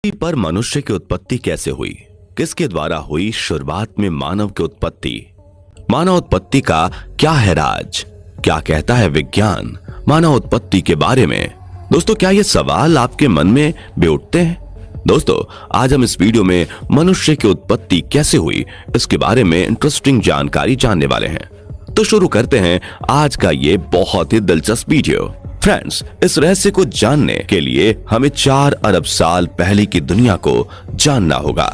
पृथ्वी पर मनुष्य की उत्पत्ति कैसे हुई, किसके द्वारा हुई, शुरुआत में मानव की उत्पत्ति, मानव उत्पत्ति का क्या है राज, क्या कहता है विज्ञान मानव उत्पत्ति के बारे में। दोस्तों, क्या ये सवाल आपके मन में भी उठते हैं? दोस्तों, आज हम इस वीडियो में मनुष्य की उत्पत्ति कैसे हुई इसके बारे में इंटरेस्टिंग जानकारी जानने वाले हैं। तो शुरू करते हैं आज का ये बहुत ही दिलचस्प वीडियो। फ्रेंड्स, इस रहस्य को जानने के लिए हमें 4 अरब साल पहले की दुनिया को जानना होगा।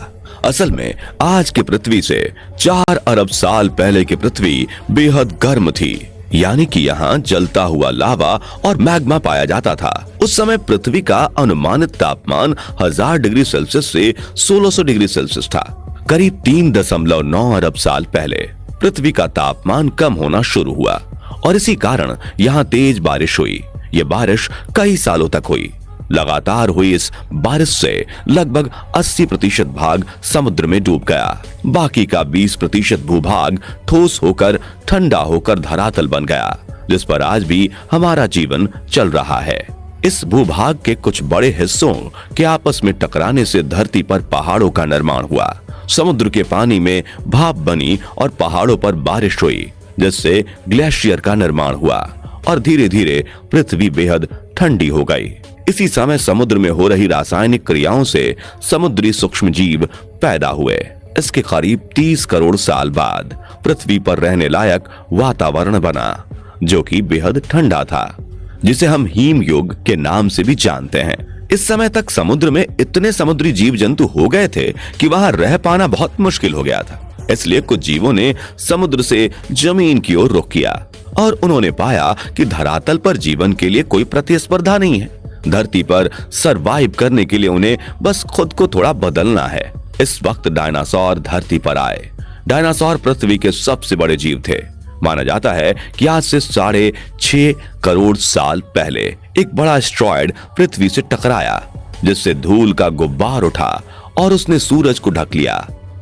असल में आज की पृथ्वी से 4 अरब साल पहले की पृथ्वी बेहद गर्म थी, यानी कि यहाँ जलता हुआ लावा और मैग्मा पाया जाता था। उस समय पृथ्वी का अनुमानित तापमान 1000 डिग्री सेल्सियस से 1600 डिग्री सेल्सियस था। करीब 3.9 अरब साल पहले पृथ्वी का तापमान कम होना शुरू हुआ और इसी कारण यहाँ तेज बारिश हुई। ये बारिश कई सालों तक हुई। लगातार हुई इस बारिश से लगभग 80% भाग समुद्र में डूब गया। बाकी का 20% भूभाग ठोस होकर ठंडा होकर धरातल बन गया, जिस पर आज भी हमारा जीवन चल रहा है। इस भूभाग के कुछ बड़े हिस्सों के आपस में टकराने से धरती पर पहाड़ों का निर्माण हुआ। समुद्र के पानी में भाप बनी और पहाड़ों पर बारिश हुई, जिससे ग्लेशियर का निर्माण हुआ और धीरे धीरे पृथ्वी बेहद ठंडी हो गई। इसी समय समुद्र में हो रही रासायनिक क्रियाओं से समुद्री सूक्ष्म जीव पैदा हुए। इसके करीब 30 करोड़ साल बाद पृथ्वी पर रहने लायक वातावरण बना, जो कि बेहद ठंडा था, जिसे हम हिम युग के नाम से भी जानते हैं। इस समय तक समुद्र में इतने समुद्री जीव जंतु हो गए थे कि वहां रह पाना बहुत मुश्किल हो गया था। इसलिए कुछ जीवों ने समुद्र से जमीन की ओर रुख किया और उन्होंने पाया कि धरातल पर जीवन के लिए कोई प्रतिस्पर्धा नहीं है। धरती पर सरवाइव करने के लिए उन्हें बस खुद को थोड़ा बदलना है। इस वक्त डायनासोर धरती पर आए। डायनासोर पृथ्वी के सबसे बड़े जीव थे। माना जाता है कि आज से 6.5 करोड़ साल पहले एक बड़ा एस्टेरॉयड पृथ्वी से टकराया, जिससे धूल का गुब्बार उठा और उसने सूरज को ढक लिया।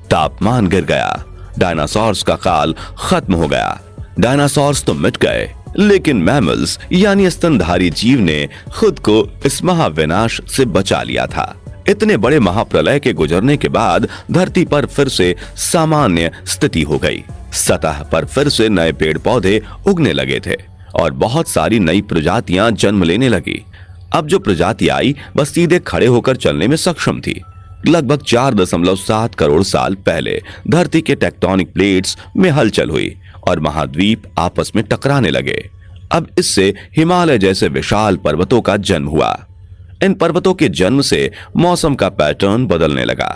तापमान गिर गया। डायनासोर्स का काल खत्म हो गया। डायनासोर्स तो मिट गए, लेकिन मैमल्स यानी स्तनधारी जीव ने खुद को इस महाविनाश से बचा लिया था। इतने बड़े महाप्रलय के गुजरने के बाद धरती पर फिर से सामान्य स्थिति हो गई। सतह पर फिर से नए पेड़ पौधे उगने लगे थे और बहुत सारी नई प्रजातियां जन्म लेने लगी। अब जो प्रजाति आई बस सीधे खड़े होकर चलने में सक्षम थी। लगभग 4.7 करोड़ साल पहले धरती के टेक्टोनिक प्लेट्स में हलचल हुई और महाद्वीप आपस में टकराने लगे। अब इससे हिमालय जैसे विशाल पर्वतों का जन्म हुआ। इन पर्वतों के जन्म से मौसम का पैटर्न बदलने लगा।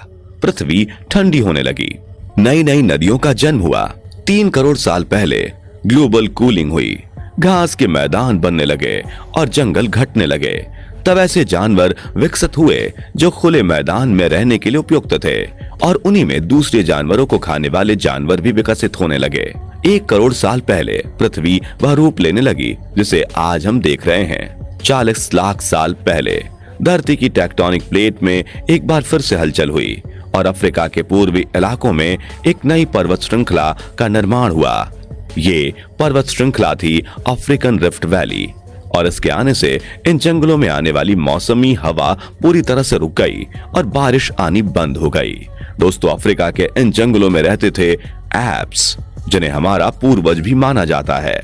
पृथ्वी ठंडी होने लगी। नई नई नदियों का जन्म हुआ। 3 करोड़ साल पहले ग्लोबल कूलिंग हुई। घास के मैदान बनने लगे और जंगल घटने लगे। तब ऐसे जानवर विकसित हुए जो खुले मैदान में रहने के लिए उपयुक्त थे और उन्हीं में दूसरे जानवरों को खाने वाले जानवर भी विकसित होने लगे। 1 करोड़ साल पहले पृथ्वी वह रूप लेने लगी जिसे आज हम देख रहे हैं। 40 लाख साल पहले धरती की टेक्टोनिक प्लेट में एक बार फिर से हलचल हुई और अफ्रीका के पूर्वी इलाकों में एक नई पर्वत श्रृंखला का निर्माण हुआ। ये पर्वत श्रृंखला थी अफ्रीकन रिफ्ट वैली और इसके आने से इन जंगलों में आने वाली मौसमी हवा पूरी तरह से रुक गई और बारिश आनी बंद हो गई। दोस्तों, अफ्रीका के इन जंगलों में रहते थे एप्स, जिन्हें हमारा पूर्वज भी माना जाता है।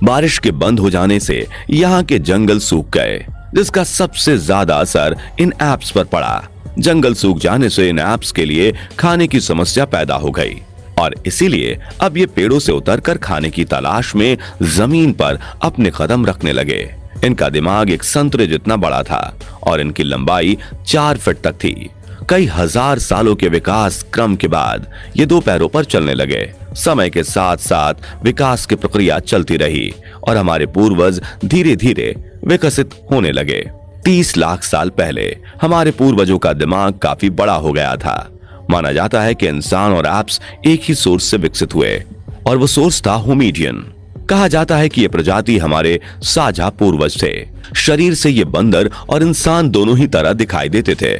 बारिश के बंद हो जाने से यहाँ के जंगल सूख गए, जिसका सबसे ज्यादा असर इन एप्स पर पड़ा। जंगल सूख जाने से इन एप्स के लिए खाने की समस्या पैदा हो गई और इसीलिए अब ये पेड़ों से उतरकर खाने की तलाश में जमीन पर अपने कदम रखने लगे। इनका दिमाग एक संतरे जितना बड़ा था और इनकी लंबाई 4 फीट तक थी। कई हजार सालों के विकास क्रम के बाद ये 2 पैरों पर चलने लगे। समय के साथ साथ विकास की प्रक्रिया चलती रही और हमारे पूर्वज धीरे धीरे विकसित होने लगे। 30 लाख साल पहले हमारे पूर्वजों का दिमाग काफी बड़ा हो गया था। माना जाता है कि इंसान और एप्स एक ही सोर्स से विकसित हुए और वो सोर्स था होमिडियन। कहा जाता है कि ये प्रजाति हमारे साझा पूर्वज थे। शरीर से ये बंदर और इंसान दोनों ही तरह दिखाई देते थे।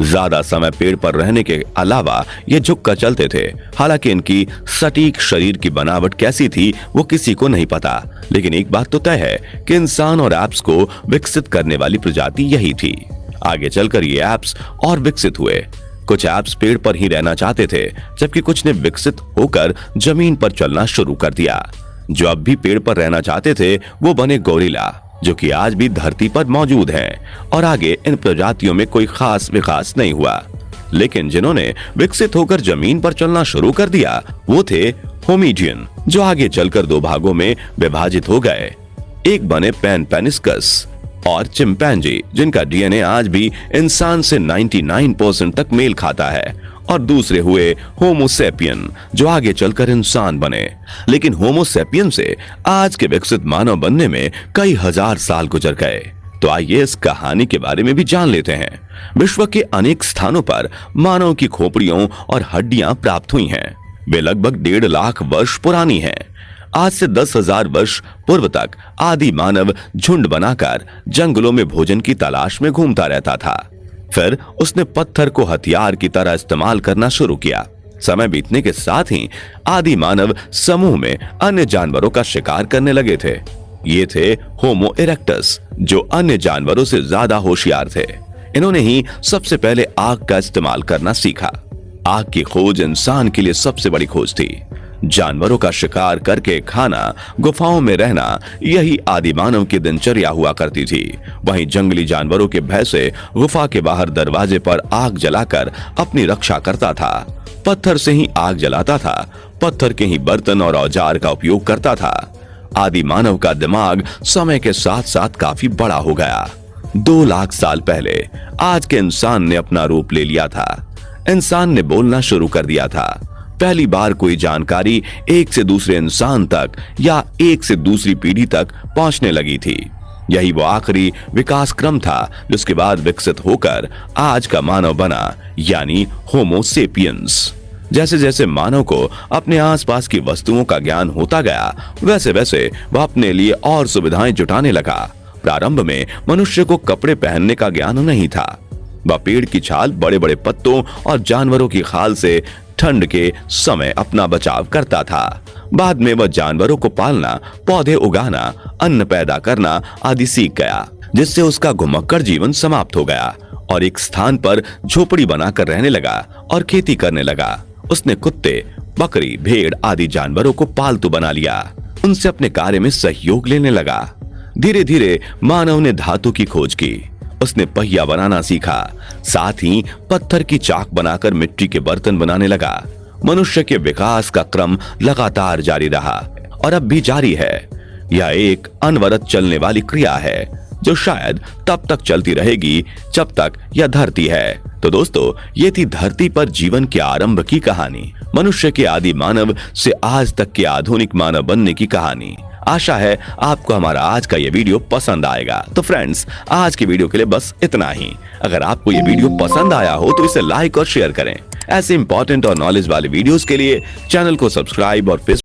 ज्यादा समय पेड़ पर रहने के अलावा ये झुककर चलते थे। हालांकि इनकी सटीक शरीर की बनावट कैसी थी वो किसी को नहीं पता, लेकिन एक बात तो तय है कि इंसान और एप्स को विकसित करने वाली प्रजाति यही थी। आगे चलकर ये ऐप्स और विकसित हुए। कुछ ऐप्स पेड़ पर ही रहना चाहते थे, जबकि कुछ ने विकसित होकर जमीन पर चलना शुरू कर दिया। जो अब भी पेड़ पर रहना चाहते थे वो बने गोरिल्ला, जो कि आज भी धरती पर मौजूद हैं और आगे इन प्रजातियों में कोई खास विकास नहीं हुआ। लेकिन जिन्होंने विकसित होकर जमीन पर चलना शुरू कर दिया वो थे होमिनियन, जो आगे चलकर दो भागों में विभाजित हो गए। एक बने पैनपेनिस्कस और चिंपैंजी, जिनका डीएनए आज भी इंसान से 99% तक मेल खाता है, और दूसरे हुए होमोसेपियन, जो आगे चलकर इंसान बने। लेकिन होमोसेपियन से आज के विकसित मानव बनने में कई हजार साल गुजर गए। तो आइए इस कहानी के बारे में भी जान लेते हैं। विश्व के अनेक स्थानों पर मानव की खोपड़ियों और हड्डियां प्राप्त हुई हैं। वे लगभग 1.5 लाख वर्ष पुरानी हैं। आज से 10,000 वर्ष पूर्व तक आदि मानव झुंड बनाकर जंगलों में भोजन की तलाश में घूमता रहता था। फिर उसने पत्थर को हथियार की तरह इस्तेमाल करना शुरू किया। समय बीतने के साथ ही आदि मानव समूह में अन्य जानवरों का शिकार करने लगे थे। ये थे होमो इरेक्टस, जो अन्य जानवरों से ज्यादा होशियार थे। इन्होंने ही सबसे पहले आग का इस्तेमाल करना सीखा। आग की खोज इंसान के लिए सबसे बड़ी खोज थी। जानवरों का शिकार करके खाना, गुफाओं में रहना, यही आदि मानव की दिनचर्या हुआ करती थी। वहीं जंगली जानवरों के भय से गुफा के बाहर दरवाजे पर आग जलाकर अपनी रक्षा करता था। पत्थर से ही आग जलाता था, पत्थर के ही बर्तन और औजार का उपयोग करता था। आदि मानव का दिमाग समय के साथ साथ काफी बड़ा हो गया। 2 लाख साल पहले आज के इंसान ने अपना रूप ले लिया था। इंसान ने बोलना शुरू कर दिया था। पहली बार कोई जानकारी एक से दूसरे इंसान तक या एक से दूसरी पीढ़ी तक पहुंचने लगी थी। यही वो आखिरी विकास क्रम था जिसके बाद विकसित होकर आज का मानव बना, यानी होमो सेपियंस। जैसे जैसे मानव को अपने आसपास की वस्तुओं का ज्ञान होता गया, वैसे वैसे वह अपने लिए और सुविधाएं जुटाने लगा। प्रारंभ में मनुष्य को कपड़े पहनने का ज्ञान नहीं था। वह पेड़ की छाल, बड़े बड़े पत्तों और जानवरों की खाल से ठंड के समय अपना बचाव करता था। बाद में वह जानवरों को पालना, पौधे उगाना, अन्न पैदा करना आदि सीख गया, जिससे उसका घुमक्कड़ जीवन समाप्त हो गया और एक स्थान पर झोपड़ी बनाकर रहने लगा और खेती करने लगा। उसने कुत्ते, बकरी, भेड़ आदि जानवरों को पालतू बना लिया। उनसे अपने कार्य में सहयोग लेने लगा। धीरे धीरे मानव ने धातु की खोज की। उसने पहिया बनाना सीखा। साथ ही पत्थर की चाक बनाकर मिट्टी के बर्तन बनाने लगा। मनुष्य के विकास का क्रम लगातार जारी रहा और अब भी जारी है। यह एक अनवरत चलने वाली क्रिया है जो शायद तब तक चलती रहेगी जब तक यह धरती है। तो दोस्तों, ये थी धरती पर जीवन के आरंभ की कहानी, मनुष्य के आदि मानव से आज तक के आधुनिक मानव बनने की कहानी। आशा है आपको हमारा आज का ये वीडियो पसंद आएगा। तो फ्रेंड्स, आज की वीडियो के लिए बस इतना ही। अगर आपको ये वीडियो पसंद आया हो तो इसे लाइक और शेयर करें। ऐसे इंपॉर्टेंट और नॉलेज वाले वीडियोस के लिए चैनल को सब्सक्राइब और फेसबुक